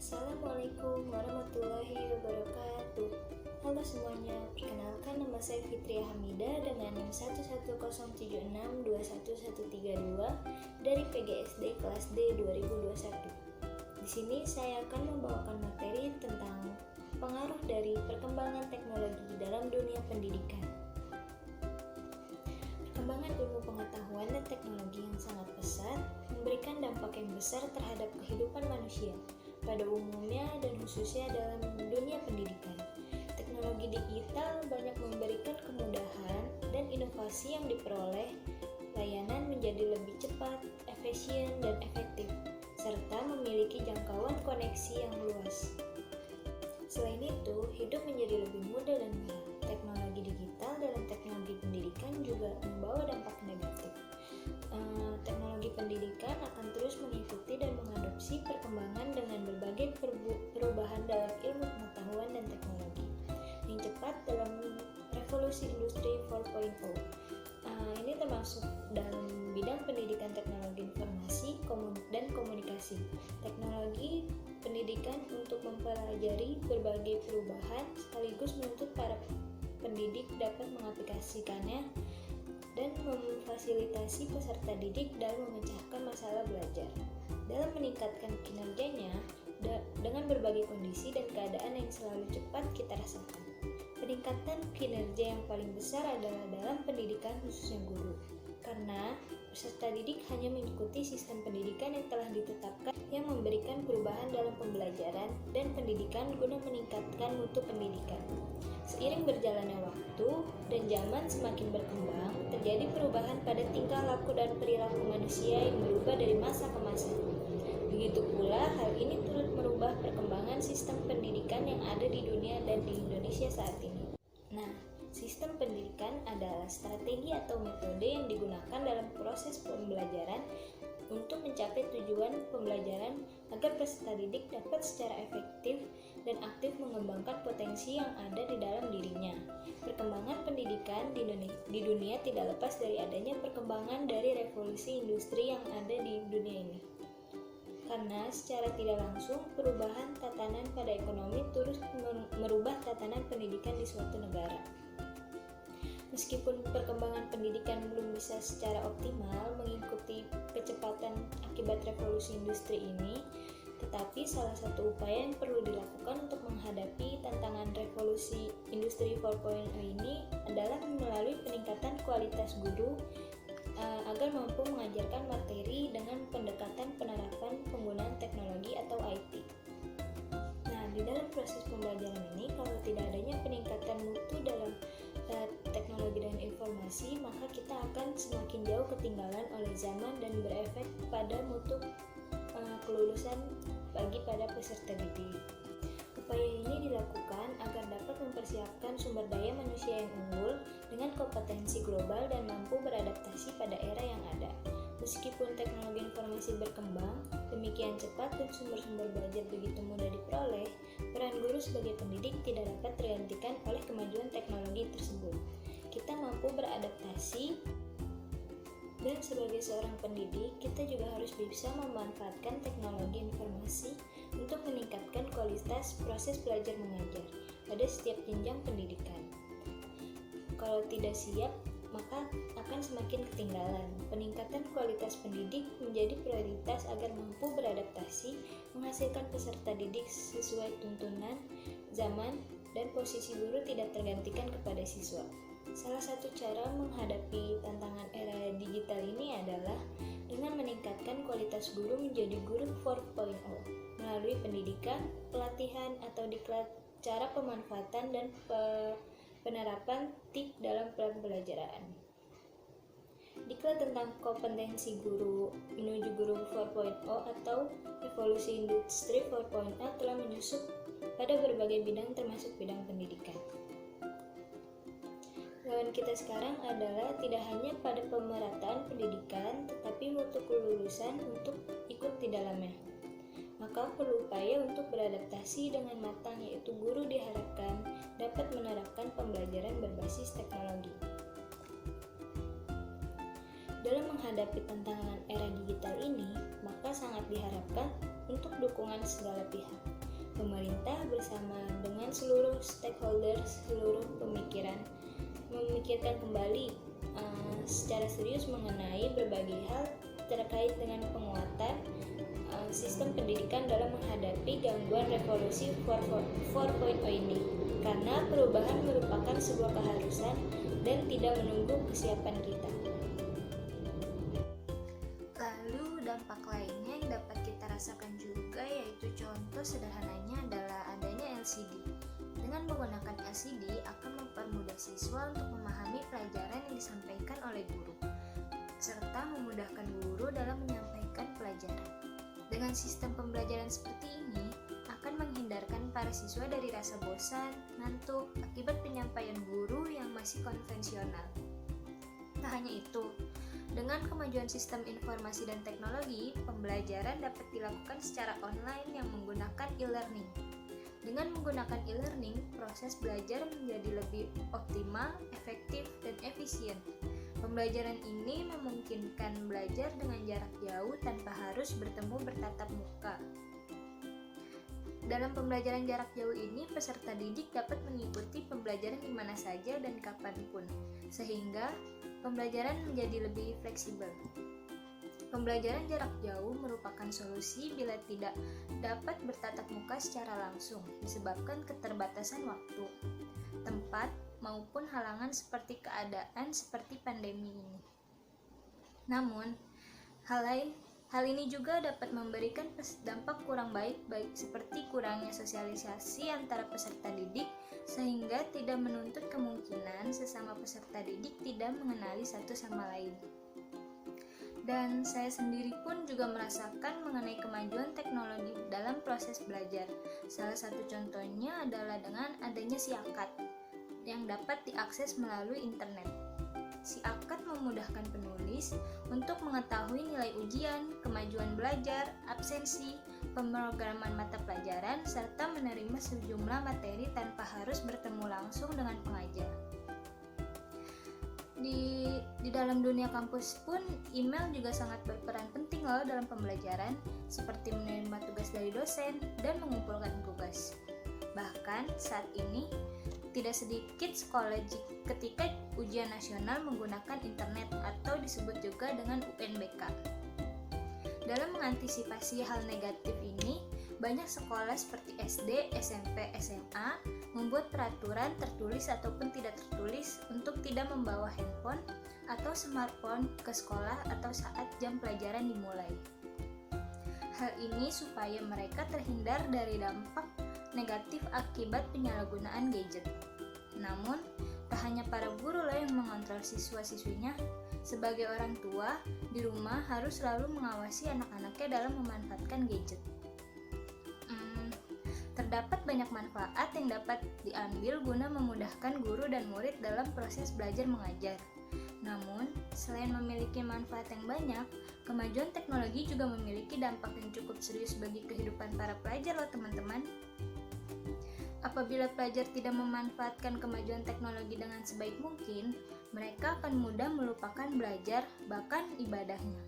Assalamualaikum warahmatullahi wabarakatuh. Halo semuanya, perkenalkan nama saya Fitria Hamidah dengan NIM 11076211132 dari PGSD kelas D 2021. Di sini saya akan membawakan materi tentang pengaruh dari perkembangan teknologi dalam dunia pendidikan. Perkembangan ilmu pengetahuan dan teknologi yang sangat pesat memberikan dampak yang besar terhadap kehidupan manusia pada umumnya dan khususnya dalam dunia pendidikan. Teknologi digital banyak memberikan kemudahan dan inovasi yang diperoleh layanan menjadi lebih cepat, efisien, dan efektif, serta memiliki jangkauan koneksi yang luas. Selain itu, hidup menjadi lebih mudah dan murah. Teknologi digital dalam teknologi pendidikan juga membawa dampak negatif. Teknologi pendidikan akan terus mengikuti dan mengadopsi perkembangan dengan berbagai perubahan dalam ilmu pengetahuan dan teknologi yang cepat dalam revolusi industri 4.0. Ini termasuk dalam bidang pendidikan teknologi informasi dan komunikasi, teknologi pendidikan untuk mempelajari berbagai perubahan sekaligus menuntut para pendidik dapat mengaplikasikannya dan memfasilitasi peserta didik dalam memecahkan masalah belajar. Dalam meningkatkan kinerjanya dengan berbagai kondisi dan keadaan yang selalu cepat kita rasakan. Peningkatan kinerja yang paling besar adalah dalam pendidikan khususnya guru, karena peserta didik hanya mengikuti sistem pendidikan yang telah ditetapkan yang memberikan perubahan dalam pembelajaran dan pendidikan guna meningkatkan mutu pendidikan. Seiring berjalannya waktu dan zaman semakin berkembang, terjadi perubahan pada tingkah laku dan perilaku manusia yang berubah dari masa ke masa. Begitu pula hal ini turut merubah perkembangan sistem pendidikan yang ada di dunia dan di Indonesia saat ini. Nah, sistem pendidikan adalah strategi atau metode yang digunakan dalam proses pembelajaran untuk mencapai tujuan pembelajaran agar peserta didik dapat secara efektif dan aktif mengembangkan potensi yang ada di dalam dirinya. Perkembangan pendidikan di dunia tidak lepas dari adanya perkembangan dari revolusi industri yang ada di dunia ini. Karena secara tidak langsung perubahan tatanan pada ekonomi terus merubah tatanan pendidikan di suatu negara. Meskipun perkembangan pendidikan belum bisa secara optimal mengikuti kecepatan akibat revolusi industri ini, tetapi salah satu upaya yang perlu dilakukan untuk menghadapi tantangan revolusi industri 4.0 ini adalah melalui peningkatan kualitas guru agar mampu mengajarkan materi dengan pendekatan penerapan penggunaan teknologi atau IT. Nah, di dalam proses pembelajaran ini, kalau tidak adanya peningkatan mutu dalam teknologi dan informasi, maka kita akan semakin jauh ketinggalan oleh zaman dan berefek pada mutu kelulusan bagi pada peserta didik. Upaya ini dilakukan agar dapat mempersiapkan sumber daya manusia yang unggul dengan kompetensi global dan mampu beradaptasi pada era yang ada. Meskipun teknologi informasi berkembang demikian cepat dan sumber-sumber belajar begitu mudah diperoleh, peran guru sebagai pendidik tidak dapat tergantikan oleh kemajuan teknologi tersebut. Kita mampu beradaptasi, dan sebagai seorang pendidik, kita juga harus bisa memanfaatkan teknologi informasi untuk meningkatkan kualitas proses belajar mengajar pada setiap jenjang pendidikan. Kalau tidak siap, maka akan semakin ketinggalan. Peningkatan kualitas pendidik menjadi prioritas agar mampu beradaptasi, menghasilkan peserta didik sesuai tuntunan zaman, dan posisi guru tidak tergantikan kepada siswa. Salah satu cara menghadapi tantangan era digital ini adalah dengan meningkatkan kualitas guru menjadi guru 4.0 melalui pendidikan, pelatihan, atau diklat cara pemanfaatan dan penerapan TIK dalam pembelajaran. Diklat tentang kompetensi guru menuju guru 4.0 atau revolusi industri 4.0 telah menyusup pada berbagai bidang termasuk bidang pendidikan. Lawan kita sekarang adalah tidak hanya pada pemerataan pendidikan, tetapi mutu kelulusan untuk ikut di dalamnya. Maka perlu upaya untuk beradaptasi dengan matang, yaitu guru diharapkan dapat menerapkan pembelajaran berbasis teknologi. Dalam menghadapi tantangan era digital ini, maka sangat diharapkan untuk dukungan segala pihak. seluruh stakeholder, seluruh pemikiran, memikirkan kembali secara serius mengenai berbagai hal terkait dengan penguatan sistem pendidikan dalam menghadapi gangguan revolusi 4.0 ini, karena perubahan merupakan sebuah keharusan dan tidak menunggu kesiapan kita. Lalu dampak lainnya yang dapat kita rasakan juga, yaitu contoh sederhananya adalah adanya LCD. Dengan menggunakan LCD akan mempermudah siswa untuk memahami pelajaran yang disampaikan oleh guru, serta memudahkan guru dalam menyampaikan pelajaran. Dengan sistem pembelajaran seperti ini, akan menghindarkan para siswa dari rasa bosan, ngantuk, akibat penyampaian guru yang masih konvensional. Tak hanya itu, dengan kemajuan sistem informasi dan teknologi, pembelajaran dapat dilakukan secara online yang menggunakan e-learning. Dengan menggunakan e-learning, proses belajar menjadi lebih optimal, efektif, dan efisien. Pembelajaran ini memungkinkan belajar dengan jarak jauh tanpa harus bertemu bertatap muka. Dalam pembelajaran jarak jauh ini, peserta didik dapat mengikuti pembelajaran di mana saja dan kapanpun, sehingga pembelajaran menjadi lebih fleksibel. Pembelajaran jarak jauh merupakan solusi bila tidak dapat bertatap muka secara langsung, disebabkan keterbatasan waktu, tempat, maupun halangan seperti keadaan seperti pandemi ini. Namun, hal ini juga dapat memberikan dampak kurang baik seperti kurangnya sosialisasi antara peserta didik, sehingga tidak menuntut kemungkinan sesama peserta didik tidak mengenali satu sama lain. Dan saya sendiri pun juga merasakan mengenai kemajuan teknologi dalam proses belajar. Salah satu contohnya adalah dengan adanya SIAKAT yang dapat diakses melalui internet. SIAKAT memudahkan penulis untuk mengetahui nilai ujian, kemajuan belajar, absensi, pemrograman mata pelajaran, serta menerima sejumlah materi tanpa harus bertemu langsung dengan pengajar. Di dalam dunia kampus pun, email juga sangat berperan penting loh dalam pembelajaran, seperti menerima tugas dari dosen dan mengumpulkan tugas. Bahkan saat ini, tidak sedikit sekolah ketika ujian nasional menggunakan internet atau disebut juga dengan UNBK. Dalam mengantisipasi hal negatif ini, banyak sekolah seperti SD, SMP, SMA membuat peraturan tertulis ataupun tidak tertulis untuk tidak membawa handphone atau smartphone ke sekolah atau saat jam pelajaran dimulai. Hal ini supaya mereka terhindar dari dampak negatif akibat penyalahgunaan gadget. Namun, tak hanya para guru lah yang mengontrol siswa-siswinya. Sebagai orang tua, di rumah harus selalu mengawasi anak-anaknya dalam memanfaatkan gadget. Terdapat banyak manfaat yang dapat diambil guna memudahkan guru dan murid dalam proses belajar mengajar. Namun, selain memiliki manfaat yang banyak, kemajuan teknologi juga memiliki dampak yang cukup serius bagi kehidupan para pelajar loh teman-teman. Apabila pelajar tidak memanfaatkan kemajuan teknologi dengan sebaik mungkin, mereka akan mudah melupakan belajar, bahkan ibadahnya.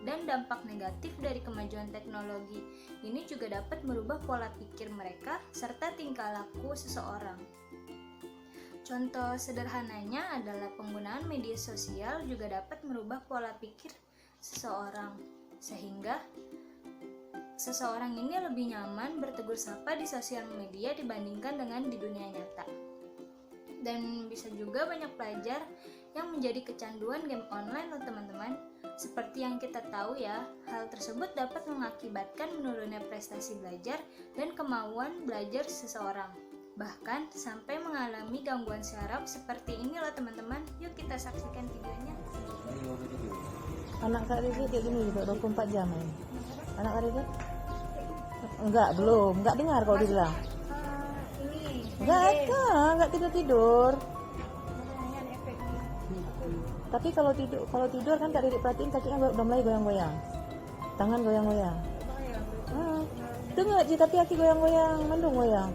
Dan dampak negatif dari kemajuan teknologi ini juga dapat merubah pola pikir mereka serta tingkah laku seseorang. Contoh sederhananya adalah penggunaan media sosial juga dapat merubah pola pikir seseorang, sehingga seseorang ini lebih nyaman bertegur sapa di sosial media dibandingkan dengan di dunia nyata. Dan bisa juga banyak pelajar yang menjadi kecanduan game online loh teman-teman. Seperti yang kita tahu ya, hal tersebut dapat mengakibatkan menurunnya prestasi belajar dan kemauan belajar seseorang. Bahkan sampai mengalami gangguan saraf seperti ini loh teman-teman. Yuk kita saksikan videonya. Anak Kak Riri kayak gini juga 24 jam ya. Anak Kak Riri? Enggak dengar kalau dia bilang. Enggak tidur. Tapi kalau tidur kan Kak Riri perhatiin kakinya udah mulai goyang-goyang. Tangan goyang-goyang. Dengar sih tapi kaki goyang-goyang, mendung goyang.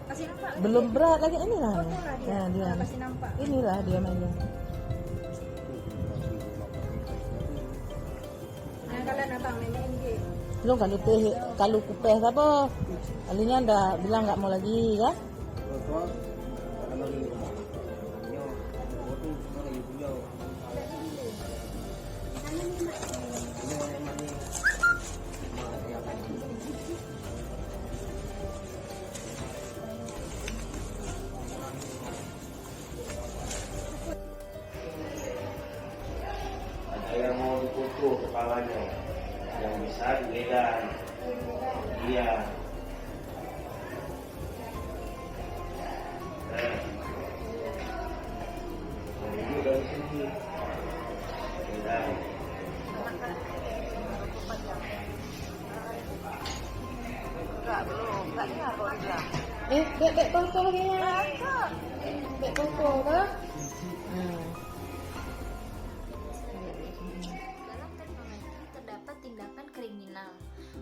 Kasih nampak? Belum berat lagi inilah. Dia. Nah, dia. Kasih nampak. Inilah dia mainnya. Nah, kalian abang main game. Lo kalau kupeh apa? Alinya ndak bilang nggak mau lagi ya? Ada yang mau dipukul kepalanya, yang bisa digedang. Iya. Ini dari sini. Gedang. Bek toko kayaknya. Bek toko kah? Dalam teknologi terdapat tindakan kriminal.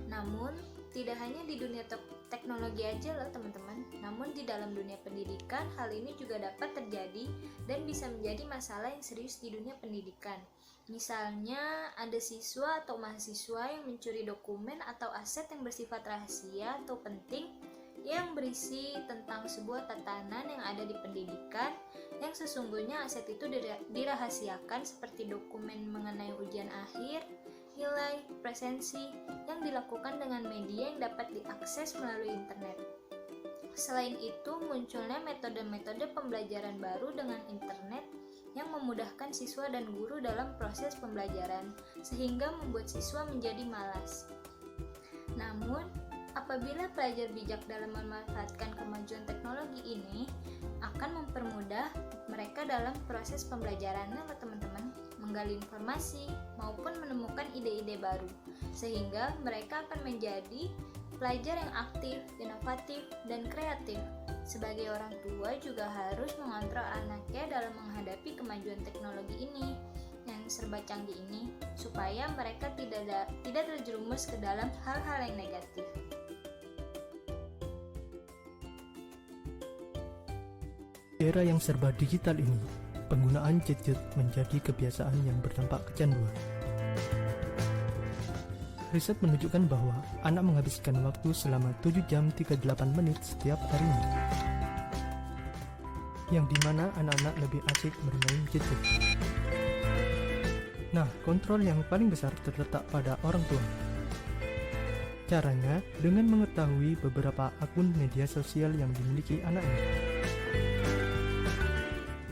Namun, tidak hanya di dunia teknologi aja loh teman-teman. Namun di dalam dunia pendidikan, hal ini juga dapat terjadi dan bisa menjadi masalah yang serius di dunia pendidikan. Misalnya, ada siswa atau mahasiswa yang mencuri dokumen atau aset yang bersifat rahasia atau penting yang berisi tentang sebuah tatanan yang ada di pendidikan, yang sesungguhnya aset itu dirahasiakan seperti dokumen mengenai ujian akhir, nilai, presensi yang dilakukan dengan media yang dapat diakses melalui internet. Selain itu, munculnya metode-metode pembelajaran baru dengan internet yang memudahkan siswa dan guru dalam proses pembelajaran, sehingga membuat siswa menjadi malas. Namun, apabila pelajar bijak dalam memanfaatkan kemajuan teknologi ini, akan mempermudah mereka dalam proses pembelajarannya loh teman-teman, menggali informasi maupun menemukan ide-ide baru, sehingga mereka akan menjadi pelajar yang aktif, inovatif, dan kreatif. Sebagai orang tua juga harus mengontrol anaknya dalam menghadapi kemajuan teknologi ini yang serba canggih ini, supaya mereka tidak terjerumus ke dalam hal-hal yang negatif. Di era yang serba digital ini, penggunaan gadget menjadi kebiasaan yang berdampak kecanduan. Riset menunjukkan bahwa anak menghabiskan waktu selama 7 jam 38 menit setiap harinya, yang dimana anak-anak lebih asik bermain gadget. Nah, kontrol yang paling besar terletak pada orang tua. Caranya dengan mengetahui beberapa akun media sosial yang dimiliki anaknya.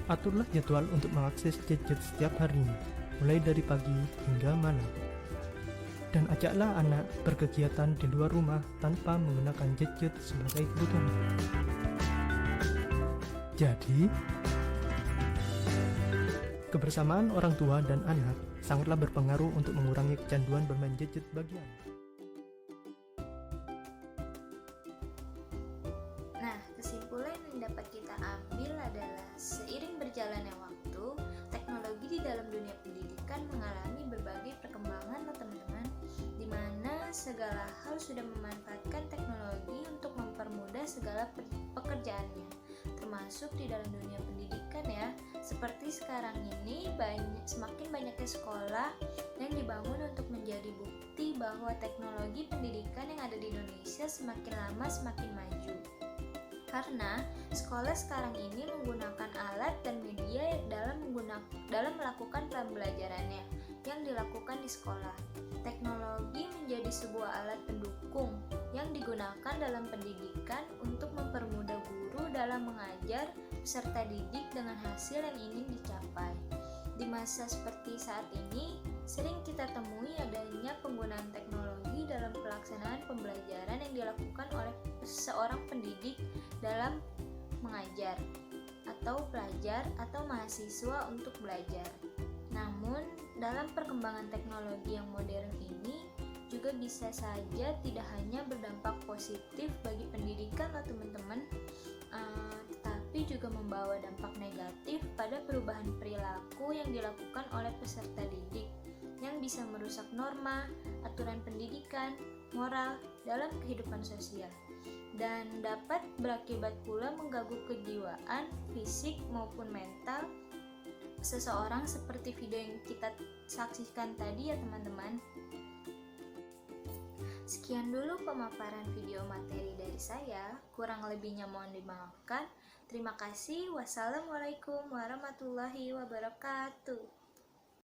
Aturlah jadwal untuk mengakses gadget setiap harinya, mulai dari pagi hingga malam. Dan ajaklah anak berkegiatan di luar rumah tanpa menggunakan gadget sebagai kebutuhan. Jadi, kebersamaan orang tua dan anak sangatlah berpengaruh untuk mengurangi kecanduan bermain gadget bagi anak. Nah, kesimpulan yang dapat kita ambil adalah seiring berjalannya waktu, teknologi di dalam dunia pendidikan mengalami berbagai perkembangan loh teman-teman, di mana segala hal sudah memanfaatkan teknologi untuk mempermudah segala pekerjaannya, termasuk di dalam dunia pendidikan ya. Seperti sekarang ini semakin banyaknya sekolah yang dibangun untuk menjadi bukti bahwa teknologi pendidikan yang ada di Indonesia semakin lama semakin maju. Karena sekolah sekarang ini menggunakan alat dan media dalam melakukan pembelajarannya yang dilakukan di sekolah. Teknologi menjadi sebuah alat pendukung yang digunakan dalam pendidikan untuk mempermudah guru dalam mengajar peserta didik dengan hasil yang ingin dicapai. Di masa seperti saat ini, sering kita temui adanya penggunaan teknologi dalam pelaksanaan pembelajaran yang dilakukan oleh seorang pendidik dalam mengajar atau pelajar atau mahasiswa untuk belajar. Namun, dalam perkembangan teknologi yang modern ini juga bisa saja tidak hanya berdampak positif bagi pendidikan loh teman-teman, tetapi juga membawa dampak negatif pada perubahan perilaku yang dilakukan oleh peserta didik yang bisa merusak norma, aturan pendidikan, moral dalam kehidupan sosial, dan dapat berakibat pula mengganggu kejiwaan, fisik maupun mental seseorang seperti video yang kita saksikan tadi ya teman-teman. Sekian dulu pemaparan video materi dari saya, kurang lebihnya mohon dimaafkan. Terima kasih. Wassalamualaikum warahmatullahi wabarakatuh.